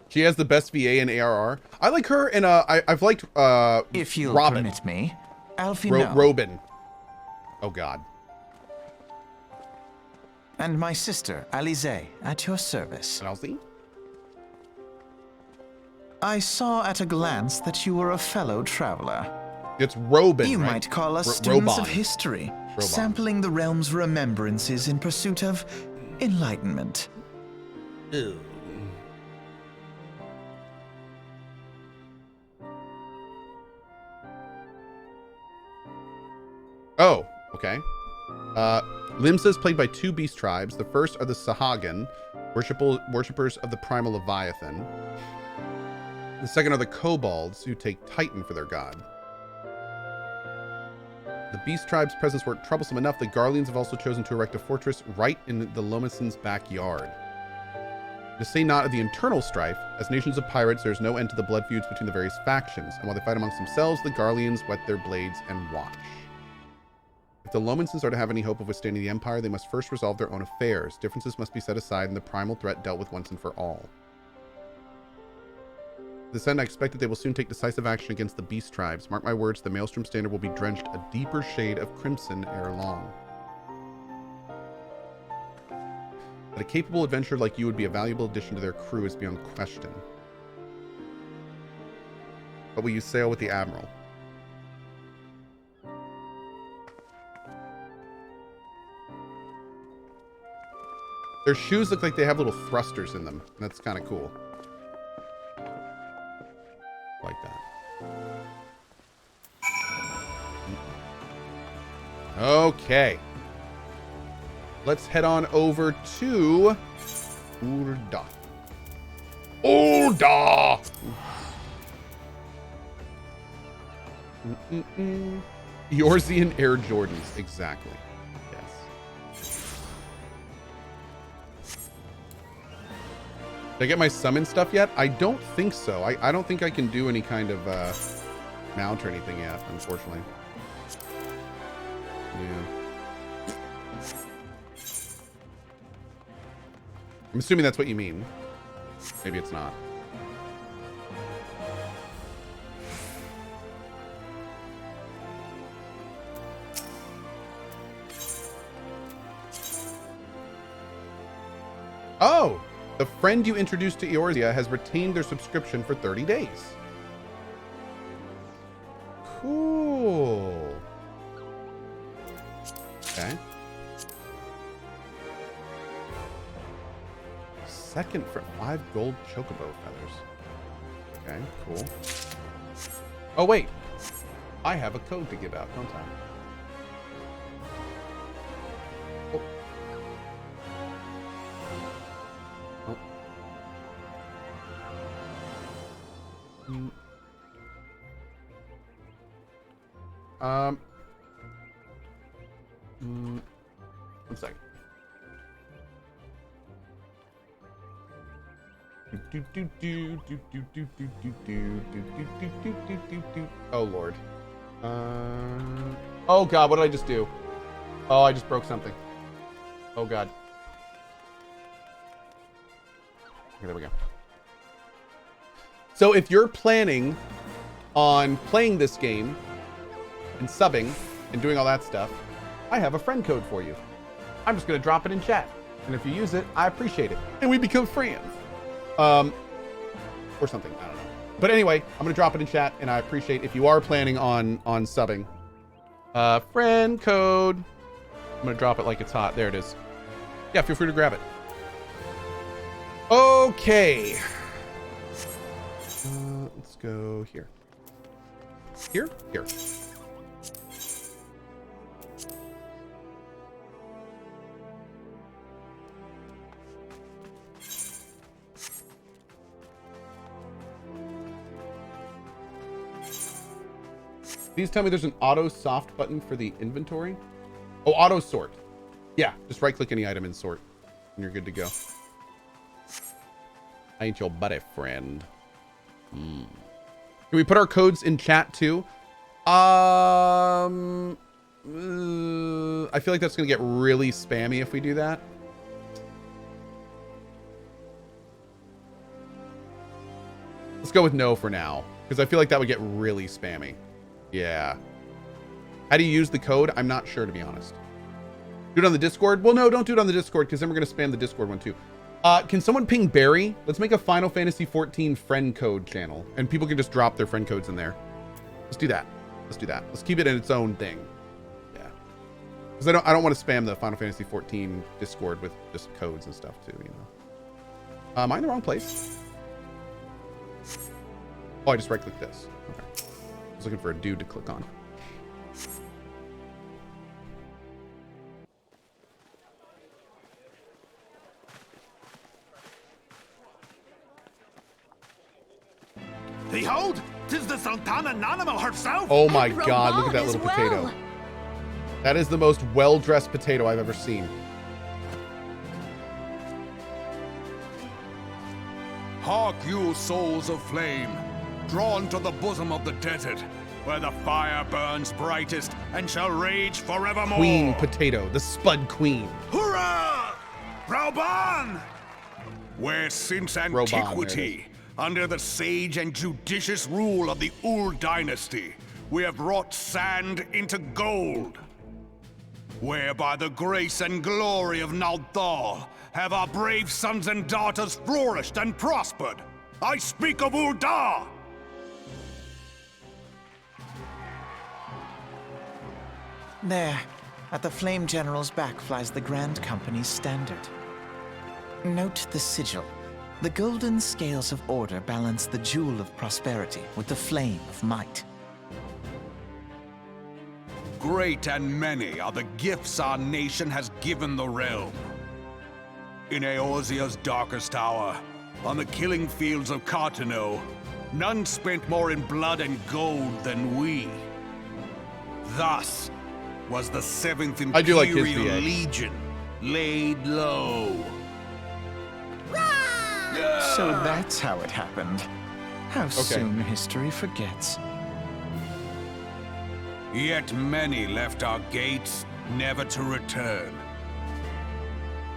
She has the best VA in ARR. I like her, and I've liked If you'll Raubahn. permit me, Alfie Raubahn. Oh God. And my sister, Alize, at your service. Elsie? I saw at a glance that you were a fellow traveler. It's Raubahn, You right? might call us students of Raubahn. history, Raubahn. sampling the realm's remembrances in pursuit of enlightenment. Ew. Oh, okay. Limsa is played by two beast tribes. The first are the Sahagin, worshippers of the primal Leviathan. The second are the Kobolds, who take Titan for their god. The beast tribe's presence were troublesome enough that Garleans have also chosen to erect a fortress right in the Lomison's backyard. To say not of the internal strife, as nations of pirates, there is no end to the blood feuds between the various factions, and while they fight amongst themselves, the Garleans whet their blades and watch. If the Lominsons are to have any hope of withstanding the Empire, they must first resolve their own affairs. Differences must be set aside and the primal threat dealt with once and for all. To this end, I expect that they will soon take decisive action against the beast tribes. Mark my words, the Maelstrom Standard will be drenched a deeper shade of crimson ere long. That a capable adventurer like you would be a valuable addition to their crew is beyond question. But will you sail with the Admiral? Their shoes look like they have little thrusters in them. That's kind of cool. Like that. Okay. Let's head on over to Ul'dah. Ul'dah! Eorzean Air Jordans. Exactly. Yes. Did I get my summon stuff yet? I don't think so. I don't think I can do any kind of mount or anything yet, unfortunately. Yeah. I'm assuming that's what you mean. Maybe it's not. Oh! The friend you introduced to Eorzea has retained their subscription for 30 days. Cool. Okay. Second for 5 gold chocobo feathers. Okay, cool. Oh, wait. I have a code to give out, don't I? Oh. Oh. One second. Oh Lord. Oh God, what did I just do? Oh, I just broke something. Oh God. Okay, there we go. So if you're planning on playing this game and subbing and doing all that stuff, I have a friend code for you. I'm just gonna drop it in chat. And if you use it, I appreciate it. And we become friends. Or something, I don't know. But anyway, I'm gonna drop it in chat, and I appreciate if you are planning on subbing. Friend code. I'm gonna drop it like it's hot. There it is. Yeah, feel free to grab it. Okay. Let's go here. Here? Here. Please tell me there's an auto soft button for the inventory. Oh, auto sort. Yeah, just right click any item and sort, and you're good to go. I ain't your buddy, friend. Can we put our codes in chat too? I feel like that's gonna get really spammy if we do that. go with no for now, because I feel like that would get really spammy. Yeah. How do you use the code? I'm not sure, to be honest. Do it on the Discord? Well, no, don't do it on the Discord, because then we're going to spam the Discord one, too. Can someone ping Barry? Let's make a Final Fantasy XIV friend code channel, and people can just drop their friend codes in there. Let's do that. Let's do that. Let's keep it in its own thing. Yeah. Because I don't want to spam the Final Fantasy XIV Discord with just codes and stuff, too, you know. Am I in the wrong place? Oh, I just right-clicked this. Okay. I was looking for a dude to click on. Behold, 'tis the Sultana Nanimo herself. Oh my And God, look at that Raubahn little as potato. well. That is the most well-dressed potato I've ever seen. Hark you, souls of flame, drawn to the bosom of the desert, where the fire burns brightest and shall rage forevermore. Queen potato, the Spud Queen. Hurrah! Raubahn! Where since Raubahn, there it antiquity, under the sage and judicious rule of the Ul'dah dynasty, we have wrought sand into gold. Where by the grace and glory of Ul'dah have our brave sons and daughters flourished and prospered. I speak of Ul'dah! There, at the Flame General's back flies the Grand Company's standard. Note the sigil. The golden scales of order balance the jewel of prosperity with the flame of might. Great and many are the gifts our nation has given the realm. In Eorzea's darkest hour, on the killing fields of Cartano, none spent more in blood and gold than we. Thus was the 7th I do like his Imperial VA. Legion laid low. So that's how it happened. How soon history forgets. Yet many left our gates, never to return.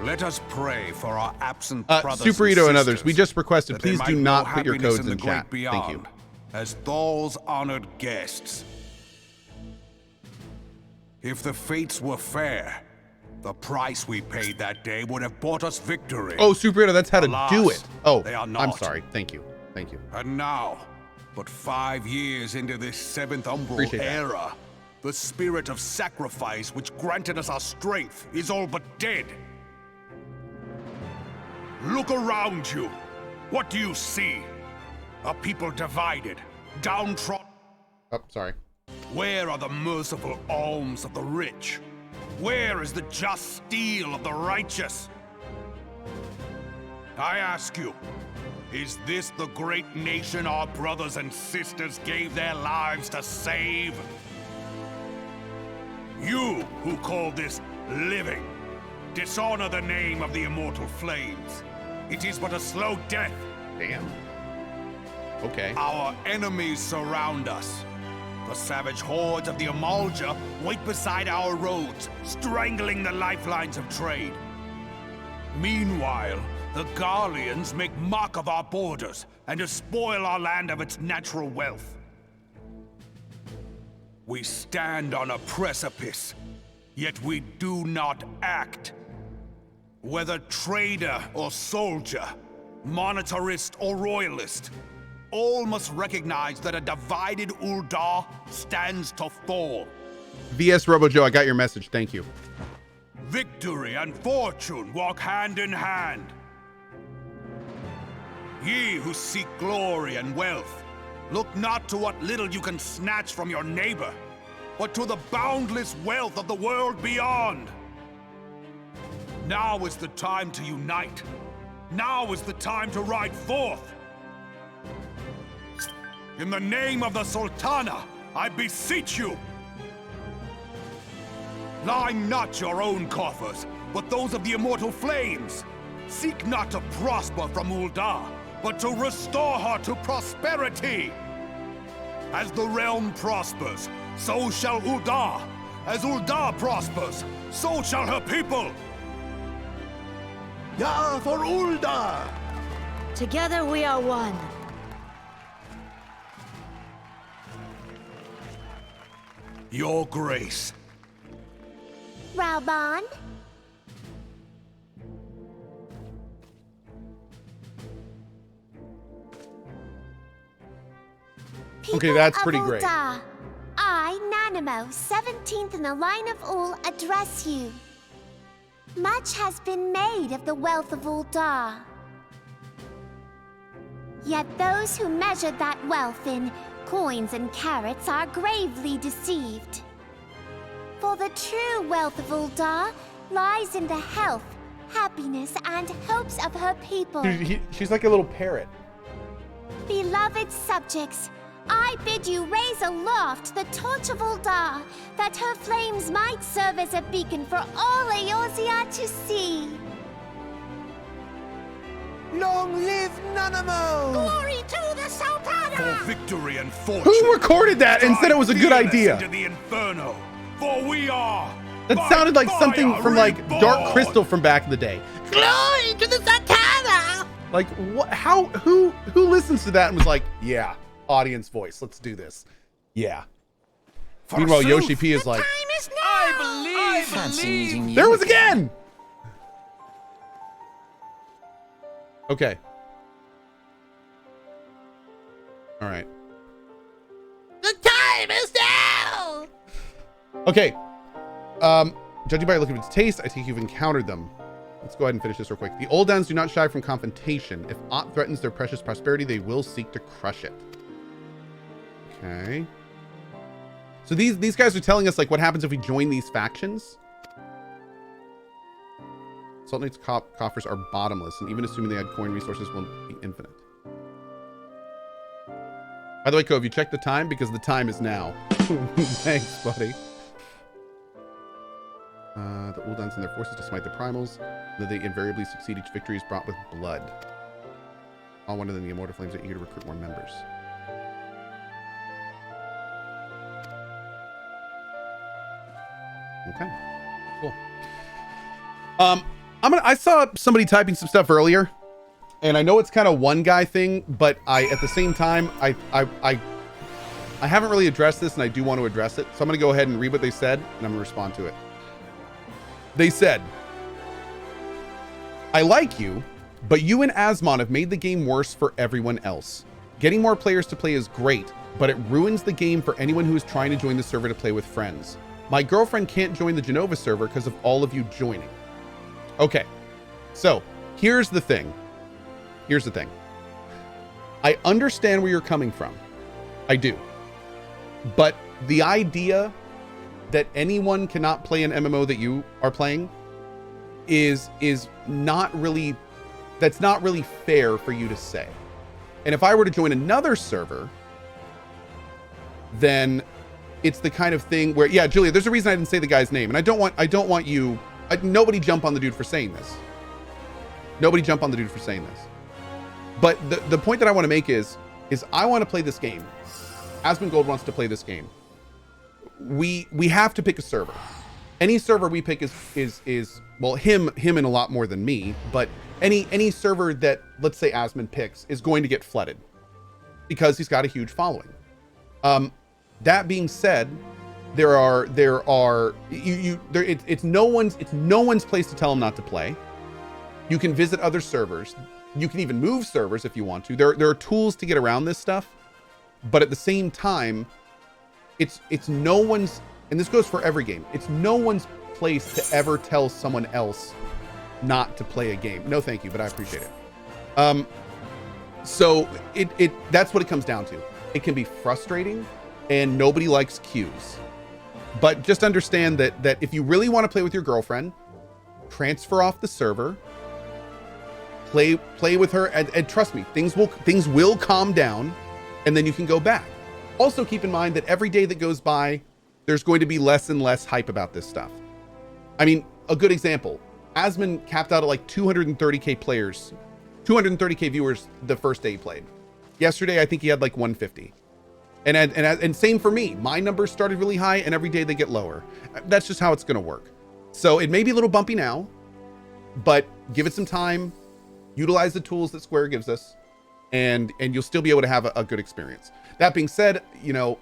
Let us pray for our absent brothers Super and Ito and others, sisters, we just requested, that they please might do know not put your happiness codes in the chat. great Thank you. beyond, as Thal's honored guests. If the fates were fair, the price we paid that day would have bought us victory. Oh, Super Ito, that's how to Alas, do it. Oh, they are I'm not. sorry. Thank you. Thank you. And now, but 5 years into this 7th Umbral Appreciate that. era, the spirit of sacrifice which granted us our strength is all but dead. Look around you. What do you see? A people divided, downtrodden. Oh, sorry. Where are the merciful alms of the rich? Where is the just steel of the righteous? I ask you, is this the great nation our brothers and sisters gave their lives to save? You who call this living, dishonor the name of the immortal flames. It is but a slow death. Damn. Okay. Our enemies surround us. The savage hordes of the Ul'dah wait beside our roads, strangling the lifelines of trade. Meanwhile, the Garleans make mock of our borders and despoil our land of its natural wealth. We stand on a precipice, yet we do not act. Whether trader or soldier, monetarist or royalist, all must recognize that a divided Ul'dah stands to fall. VS RoboJoe, I got your message. Thank you. Victory and fortune walk hand in hand. Ye who seek glory and wealth, look not to what little you can snatch from your neighbor, but to the boundless wealth of the world beyond. Now is the time to unite. Now is the time to ride forth. In the name of the Sultana, I beseech you. Line not your own coffers, but those of the immortal flames. Seek not to prosper from Ul'dah, but to restore her to prosperity. As the realm prospers, so shall Ul'dah. As Ul'dah prospers, so shall her people. Yeah, for Ul'dah! Together we are one. Your Grace. Raubahn? Okay, that's People pretty of great. Ul'dah, I, Nanimo, 17th in the line of Ul, address you. Much has been made of the wealth of Ul'dah. Yet those who measure that wealth in coins and carats are gravely deceived. For the true wealth of Ul'dah lies in the health, happiness, and hopes of her people. She's like a little parrot. Beloved subjects, I bid you raise aloft the torch of Ul'dah, that her flames might serve as a beacon for all Eorzea to see. Long live Nanimo! Glory to the Sultana! For victory and fortune. Who recorded that and said it was a good Drive idea? fearless into the inferno, for we are. That by sounded like something fire from like Dark reborn. Crystal from back in the day. Glory to the Sultana! Like what? How? Who listens to that and was like, yeah, audience voice. Let's do this. Yeah. Meanwhile, Yoshi P is like, Time is now! Fancy meeting you. there it was again. Okay. All right. The time is now! Okay. Judging by the look of its taste, I think you've encountered them. Let's go ahead and finish this real quick. The Ul'dahs do not shy from confrontation. If aught threatens their precious prosperity, they will seek to crush it. Okay. So these guys are telling us like what happens if we join these factions. Sultanate's coffers are bottomless, and even assuming they had coin resources will be infinite. By the way, Cohh, have you checked the time? Because the time is now. Thanks, buddy. The Ul'dahs and their forces to smite the primals, though they invariably succeed, each victory is brought with blood. All wonder than the immortal flames are eager to recruit more members. Okay, cool. I saw somebody typing some stuff earlier, and I know it's kind of one guy thing, but at the same time, I haven't really addressed this, and I do want to address it. So I'm going to go ahead and read what they said, and I'm going to respond to it. They said, I like you, but you and Asmon have made the game worse for everyone else. Getting more players to play is great, but it ruins the game for anyone who is trying to join the server to play with friends. My girlfriend can't join the Genova server because of all of you joining. Okay, so here's the thing. Here's the thing. I understand where you're coming from. I do. But the idea that anyone cannot play an MMO that you are playing is not really, that's not really fair for you to say. And if I were to join another server, then it's the kind of thing where, yeah, Julia, there's a reason I didn't say the guy's name, and I don't want you, nobody jump on the dude for saying this. Nobody jump on the dude for saying this. But the point that I want to make is I want to play this game. Asmongold wants to play this game. We have to pick a server. Any server we pick is well, him and a lot more than me, but any server that, let's say, Asmon picks is going to get flooded because he's got a huge following. That being said, it's no one's place to tell him not to play. You can visit other servers. You can even move servers if you want to. There are tools to get around this stuff, but at the same time, it's no one's, and this goes for every game, it's no one's place to ever tell someone else not to play a game. No, thank you, but I appreciate it. So that's what it comes down to. It can be frustrating, and nobody likes queues. But just understand that if you really want to play with your girlfriend, transfer off the server, play with her, and trust me, things will calm down, and then you can go back. Also keep in mind that every day that goes by, there's going to be less and less hype about this stuff. I mean, a good example, Asmon capped out at like 230k players, 230k viewers the first day he played. Yesterday, I think he had like 150. And same for me. My numbers started really high, and every day they get lower. That's just how it's going to work. So it may be a little bumpy now, but give it some time. Utilize the tools that Square gives us, and you'll still be able to have a good experience. That being said, you know,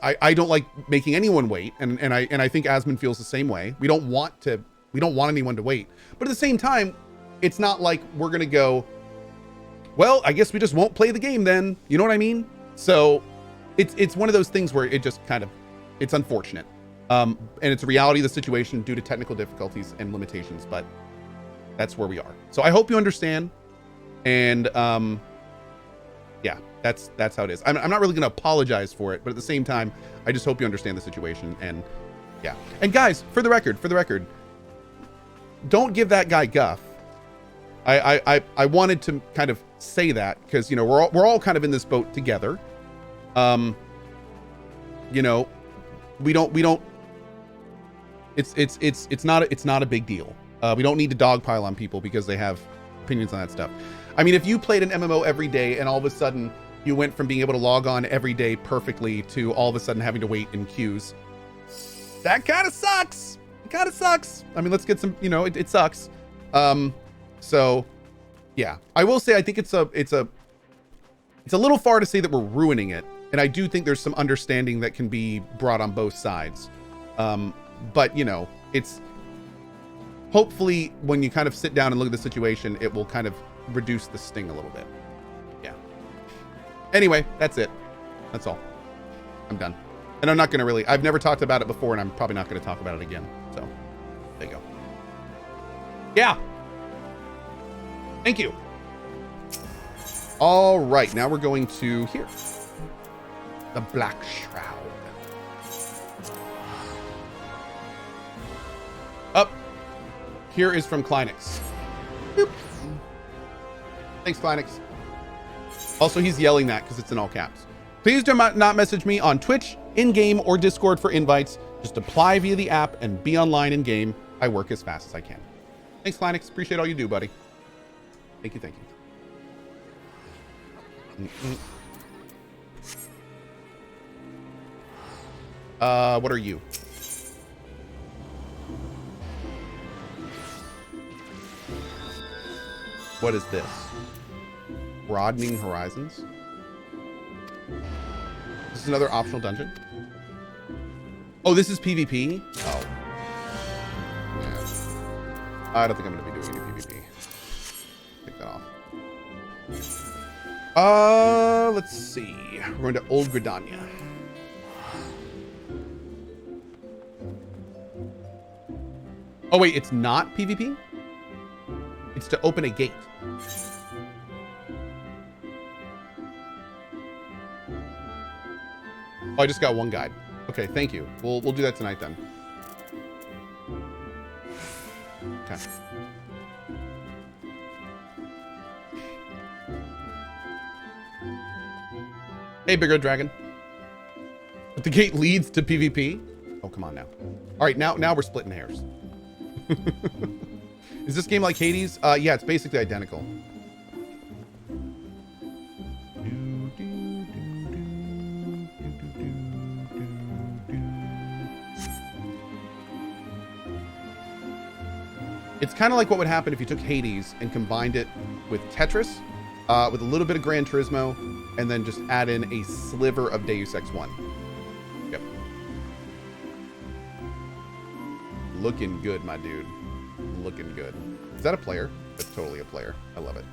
I don't like making anyone wait, and I think Asmund feels the same way. We don't want anyone to wait, but at the same time, it's not like we're gonna go, well, I guess we just won't play the game then. You know what I mean? So it's one of those things where it just kind of, it's unfortunate. And it's a reality of the situation due to technical difficulties and limitations, but that's where we are. So I hope you understand. And yeah, that's how it is. I'm not really going to apologize for it, but at the same time, I just hope you understand the situation. And yeah. And guys, for the record, don't give that guy guff. I wanted to kind of say that because, you know, we're all kind of in this boat together. You know, we don't, it's not a big deal. We don't need to dogpile on people because they have opinions on that stuff. I mean, if you played an MMO every day and all of a sudden you went from being able to log on every day perfectly to all of a sudden having to wait in queues, that kind of sucks. It kind of sucks. I mean, let's get some, you know, it sucks. So yeah, I will say, I think it's a little far to say that we're ruining it. And I do think there's some understanding that can be brought on both sides. But you know, it's hopefully when you kind of sit down and look at the situation, it will kind of reduce the sting a little bit. Yeah. Anyway, that's it. That's all. I'm done. And I'm not going to I've never talked about it before, and I'm probably not going to talk about it again. So there you go. Yeah. Thank you. All right. Now we're going to here. The Black Shroud. Up. Here is from Kleinix. Boop. Thanks, Kleinix. Also, he's yelling that because it's in all caps. Please do not message me on Twitch, in-game, or Discord for invites. Just apply via the app and be online in-game. I work as fast as I can. Thanks, Kleinix. Appreciate all you do, buddy. Thank you, thank you. What are you? What is this? Broadening Horizons? This is another optional dungeon? Oh, this is PvP? Oh. Yeah. I don't think I'm going to be doing any PvP. Take that off. Let's see. We're going to Old Gridania. Oh, wait, it's not PvP? It's to open a gate. Oh, I just got one guide. Okay, thank you. We'll do that tonight then. Okay. Hey, Bigger Dragon. But the gate leads to PvP? Oh, come on now. All right, now we're splitting hairs. Is this game like Hades? Yeah, it's basically identical. It's kind of like what would happen if you took Hades and combined it with Tetris, with a little bit of Gran Turismo, and then just add in a sliver of Deus Ex 1. Yep. Looking good, my dude. Looking good. Is that a player? That's totally a player. I love it.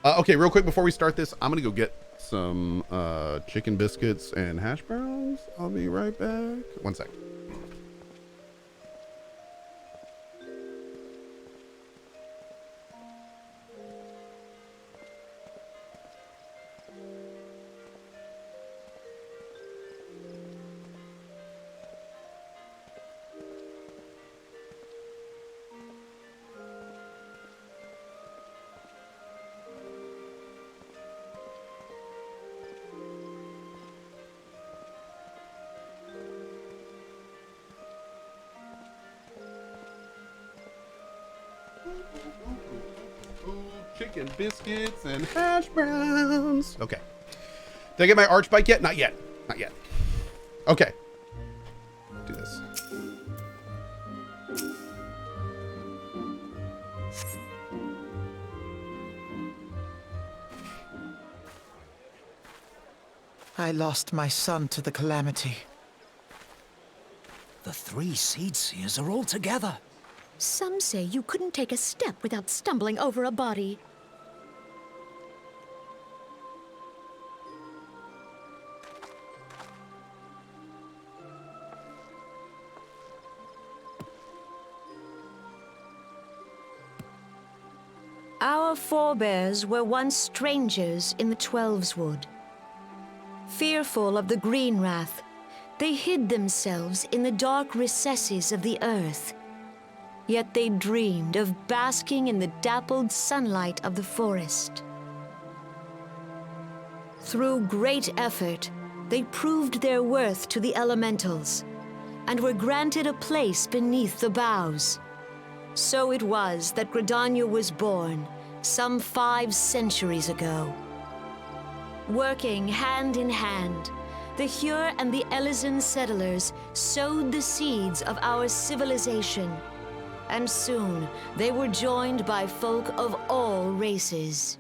Okay, real quick before we start this, I'm gonna go get some chicken biscuits and hash browns. I'll be right back. One sec. Chicken biscuits and hash browns. Okay. Did I get my arch bike yet? Not yet. Not yet. Okay. Do this. I lost my son to the calamity. The 3 Seed Seers are all together. Some say you couldn't take a step without stumbling over a body. Our forebears were once strangers in the Twelveswood. Fearful of the green wrath, they hid themselves in the dark recesses of the earth. Yet they dreamed of basking in the dappled sunlight of the forest. Through great effort, they proved their worth to the elementals, and were granted a place beneath the boughs. So it was that Gridania was born, some 5 centuries ago. Working hand in hand, the Hure and the Elysian settlers sowed the seeds of our civilization, and soon they were joined by folk of all races.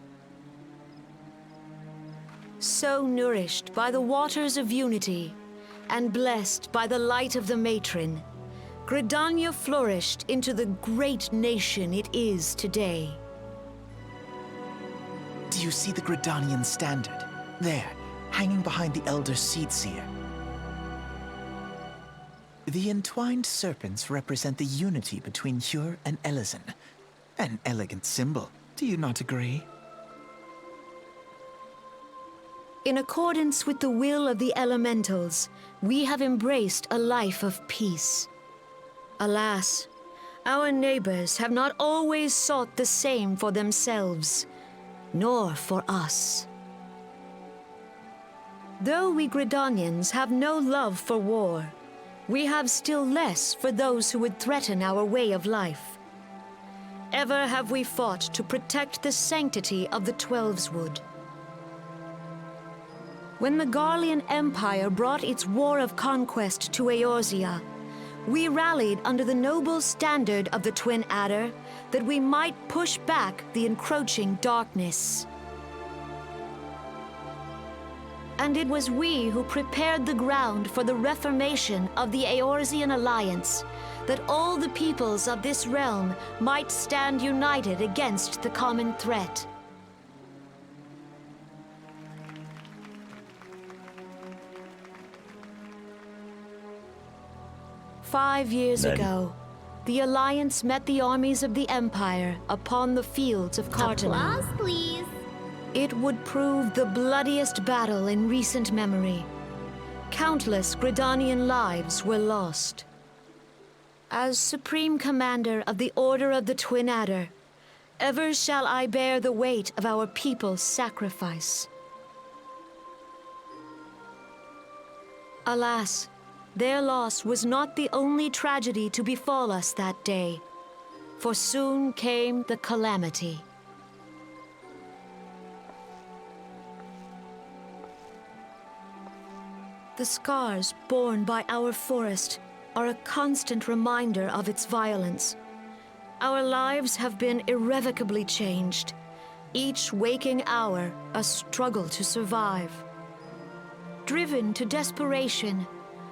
So nourished by the waters of unity, and blessed by the light of the matron, Gridania flourished into the great nation it is today. Do you see the Gridanian standard? There, hanging behind the Elder Seedseer. The entwined serpents represent the unity between Hure and Elysian. An elegant symbol, do you not agree? In accordance with the will of the elementals, we have embraced a life of peace. Alas, our neighbors have not always sought the same for themselves, nor for us. Though we Gridanians have no love for war, we have still less for those who would threaten our way of life. Ever have we fought to protect the sanctity of the Twelveswood. When the Garlean Empire brought its war of conquest to Eorzea, we rallied under the noble standard of the Twin Adder that we might push back the encroaching darkness. And it was we who prepared the ground for the reformation of the Eorzean Alliance, that all the peoples of this realm might stand united against the common threat. Five years ago, the Alliance met the armies of the Empire upon the fields of Cartano. Applause, please. It would prove the bloodiest battle in recent memory. Countless Gridanian lives were lost. As Supreme Commander of the Order of the Twin Adder, ever shall I bear the weight of our people's sacrifice. Alas, their loss was not the only tragedy to befall us that day, for soon came the calamity. The scars borne by our forest are a constant reminder of its violence. Our lives have been irrevocably changed, each waking hour a struggle to survive. Driven to desperation,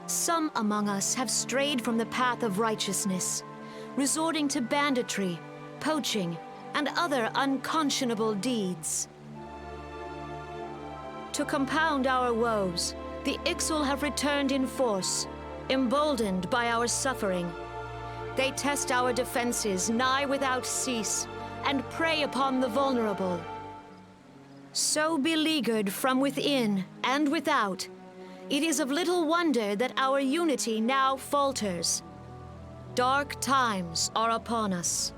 some among us have strayed from the path of righteousness, resorting to banditry, poaching, and other unconscionable deeds. To compound our woes, the Ixal have returned in force, emboldened by our suffering. They test our defenses nigh without cease, and prey upon the vulnerable. So beleaguered from within and without, it is of little wonder that our unity now falters. Dark times are upon us.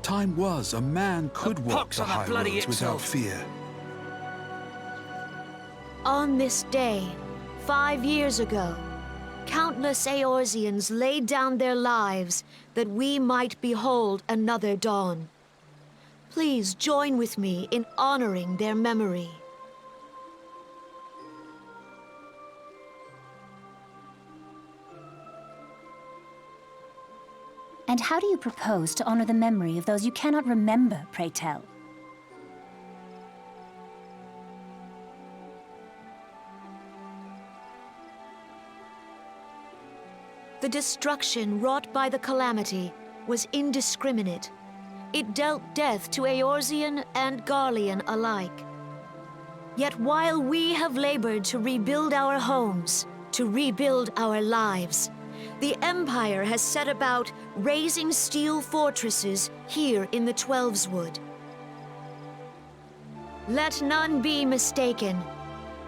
Time was a man could walk pox the on that high bloody roads without Ixal. fear. On this day, 5 years ago, countless Eorzeans laid down their lives that we might behold another dawn. Please join with me in honoring their memory. And how do you propose to honor the memory of those you cannot remember, pray tell? The destruction wrought by the calamity was indiscriminate. It dealt death to Eorzean and Garlean alike. Yet while we have labored to rebuild our homes, to rebuild our lives, the Empire has set about raising steel fortresses here in the Twelveswood. Let none be mistaken.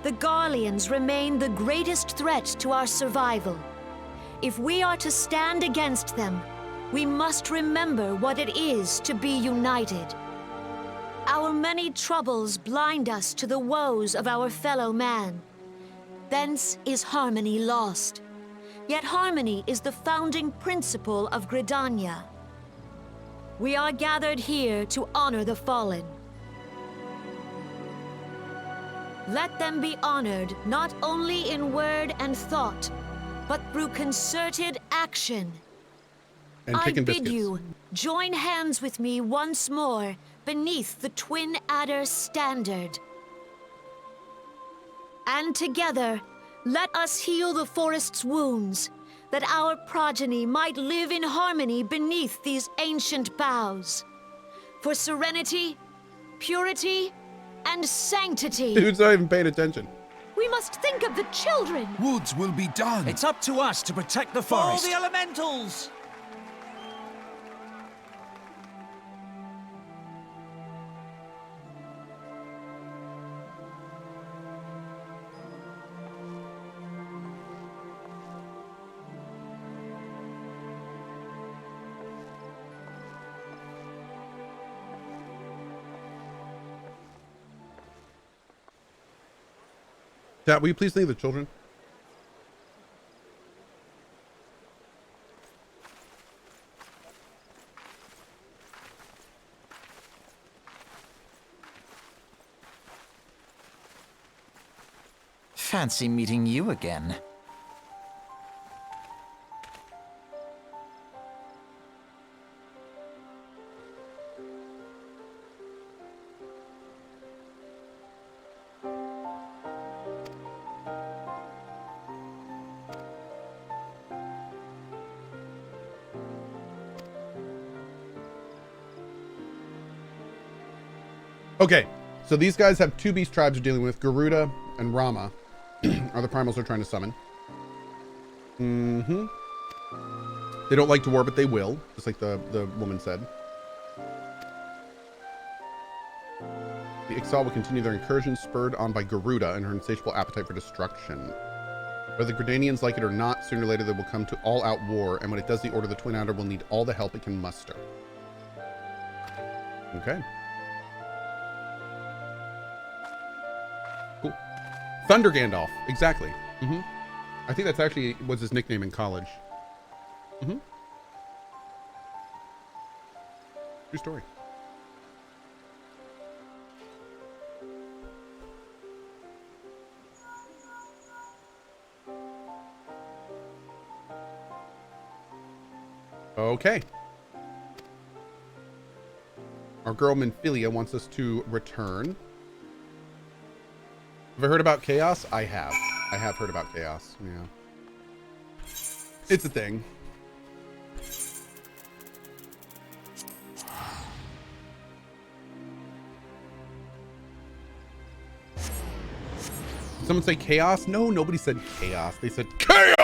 The Garleans remain the greatest threat to our survival. If we are to stand against them, we must remember what it is to be united. Our many troubles blind us to the woes of our fellow man. Thence is harmony lost. Yet harmony is the founding principle of Gridania. We are gathered here to honor the fallen. Let them be honored not only in word and thought, but through concerted action. And I chicken bid biscuits. you join hands with me once more beneath the Twin Adder standard. And together, let us heal the forest's wounds, that our progeny might live in harmony beneath these ancient boughs. For serenity, purity, and sanctity. Dude's not even paying attention. We must think of the children. Woods will be done. It's up to us to protect the Follow forest. the elementals! Chat, will you please think of the children? Fancy meeting you again. Okay, so these guys have two beast tribes they're dealing with. Garuda and Rama are the primals they're trying to summon. Mm-hmm. They don't like to war, but they will, just like the woman said. The Ixal will continue their incursions, spurred on by Garuda and her insatiable appetite for destruction. Whether the Gridanians like it or not, sooner or later they will come to all-out war, and when it does, the Order of the Twin Adder will need all the help it can muster. Okay. Cool. Thunder Gandalf, exactly. Mm-hmm. I think that's actually was his nickname in college. Mm-hmm. True story. Okay. Our girl Minfilia wants us to return. Have I heard about chaos? I have. I have heard about chaos. Yeah. It's a thing. Did someone say chaos? No, nobody said chaos. They said chaos!